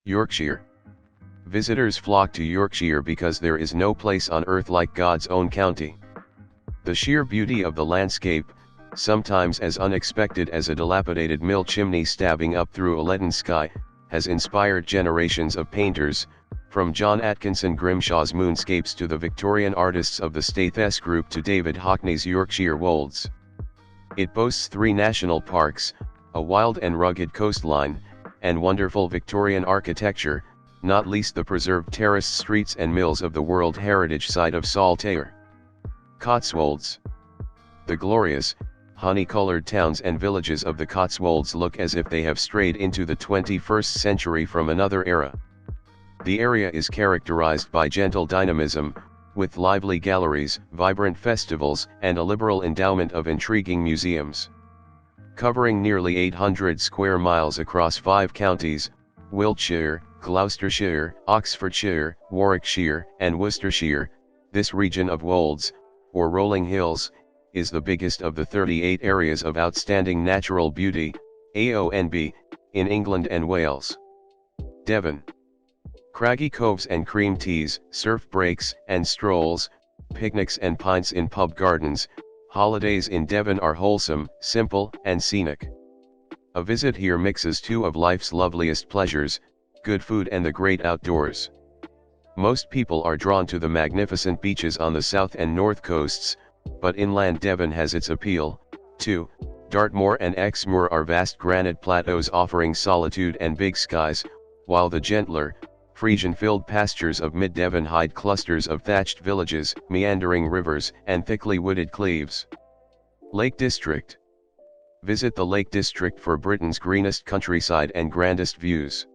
Yorkshire. Visitors flock to Yorkshire because there is no place on earth like God's own county. The sheer beauty of the landscape, sometimes as unexpected as a dilapidated mill chimney stabbing up through a leaden sky, has inspired generations of painters, from John Atkinson Grimshaw's moonscapes to the Victorian artists of the Staithes Group to David Hockney's Yorkshire Wolds. It boasts 3 national parks, a wild and rugged coastline, and wonderful Victorian architecture, not least the preserved terraced streets and mills of the World Heritage Site of Saltaire. Cotswolds. The glorious, honey-colored towns and villages of the Cotswolds look as if they have strayed into the 21st century from another era. The area is characterized by gentle dynamism, with lively galleries, vibrant festivals, and a liberal endowment of intriguing museums. Covering nearly 800 square miles across 5 counties, Wiltshire, Gloucestershire, Oxfordshire, Warwickshire, and Worcestershire, this region of wolds, or rolling hills, is the biggest of the 38 areas of outstanding natural beauty, AONB, in England and Wales. Devon. Craggy coves and cream teas, surf breaks and strolls, picnics and pints in pub gardens, holidays in Devon are wholesome, simple, and scenic. A visit here mixes 2 of life's loveliest pleasures, good food and the great outdoors. Most people are drawn to the magnificent beaches on the south and north coasts, but inland Devon has its appeal, too. Dartmoor and Exmoor are vast granite plateaus offering solitude and big skies, while the gentler, Frisian-filled pastures of mid-Devon hide clusters of thatched villages, meandering rivers, and thickly wooded cleaves. Lake District. Visit the Lake District for Britain's greenest countryside and grandest views.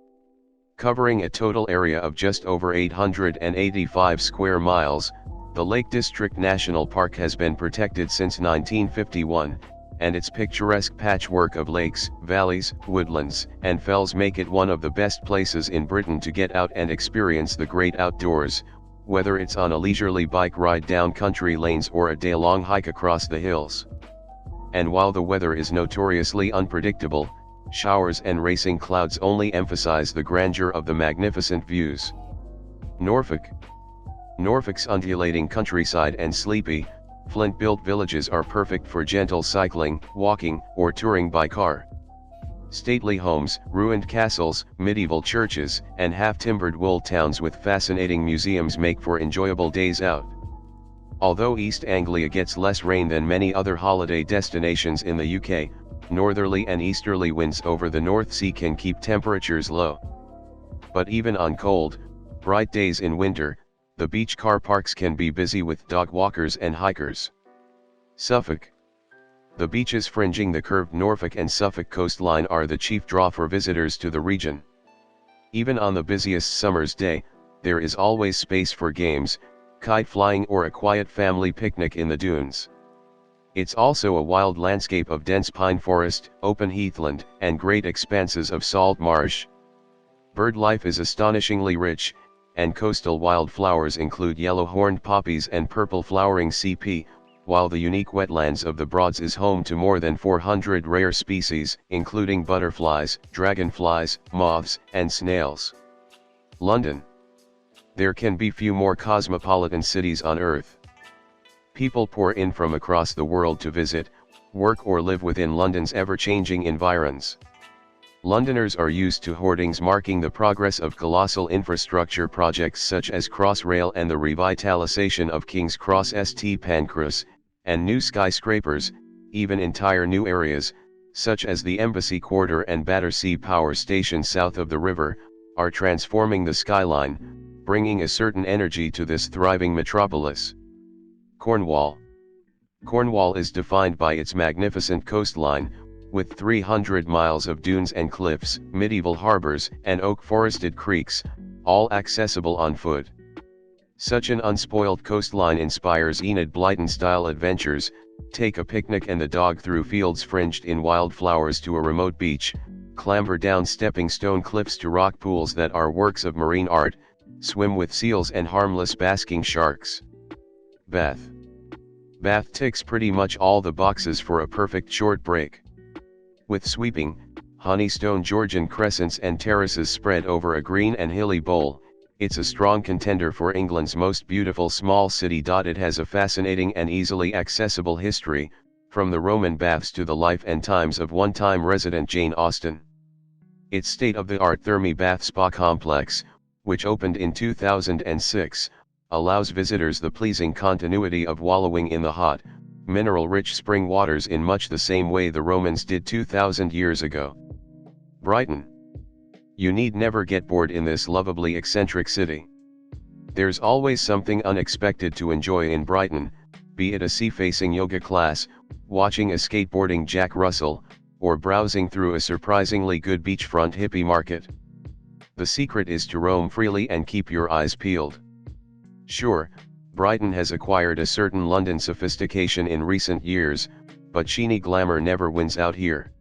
Covering a total area of just over 885 square miles, the Lake District National Park has been protected since 1951, and its picturesque patchwork of lakes, valleys, woodlands, and fells make it one of the best places in Britain to get out and experience the great outdoors, whether it's on a leisurely bike ride down country lanes or a day-long hike across the hills. And while the weather is notoriously unpredictable, showers and racing clouds only emphasize the grandeur of the magnificent views. Norfolk. Norfolk's undulating countryside and sleepy, flint-built villages are perfect for gentle cycling, walking, or touring by car. Stately homes, ruined castles, medieval churches, and half-timbered wool towns with fascinating museums make for enjoyable days out. Although East Anglia gets less rain than many other holiday destinations in the UK, northerly and easterly winds over the North Sea can keep temperatures low. But even on cold, bright days in winter, the beach car parks can be busy with dog walkers and hikers. Suffolk. The beaches fringing the curved Norfolk and Suffolk coastline are the chief draw for visitors to the region. Even on the busiest summer's day, there is always space for games, kite flying or a quiet family picnic in the dunes. It's also a wild landscape of dense pine forest, open heathland, and great expanses of salt marsh. Bird life is astonishingly rich, and coastal wildflowers include yellow-horned poppies and purple-flowering CP, while the unique wetlands of the Broads is home to more than 400 rare species, including butterflies, dragonflies, moths, and snails. London. There can be few more cosmopolitan cities on Earth. People pour in from across the world to visit, work or live within London's ever-changing environs. Londoners are used to hoardings marking the progress of colossal infrastructure projects such as Crossrail and the revitalisation of King's Cross St Pancras, and new skyscrapers, even entire new areas, such as the Embassy Quarter and Battersea Power Station south of the river, are transforming the skyline, bringing a certain energy to this thriving metropolis. Cornwall. Cornwall is defined by its magnificent coastline, with 300 miles of dunes and cliffs, medieval harbors, and oak-forested creeks, all accessible on foot. Such an unspoiled coastline inspires Enid Blyton-style adventures. Take a picnic and the dog through fields fringed in wildflowers to a remote beach, clamber down stepping stone cliffs to rock pools that are works of marine art, swim with seals and harmless basking sharks. Bath. Bath ticks pretty much all the boxes for a perfect short break. With sweeping, Honeystone Georgian crescents and terraces spread over a green and hilly bowl, it's a strong contender for England's most beautiful small city. It has a fascinating and easily accessible history, from the Roman baths to the life and times of one-time resident Jane Austen. Its state-of-the-art Thermae Bath Spa complex, which opened in 2006, allows visitors the pleasing continuity of wallowing in the hot, mineral-rich spring waters in much the same way the Romans did 2,000 years ago. Brighton. You need never get bored in this lovably eccentric city. There's always something unexpected to enjoy in Brighton, be it a sea-facing yoga class, watching a skateboarding Jack Russell, or browsing through a surprisingly good beachfront hippie market. The secret is to roam freely and keep your eyes peeled. Sure, Brighton has acquired a certain London sophistication in recent years, but sheeny glamour never wins out here.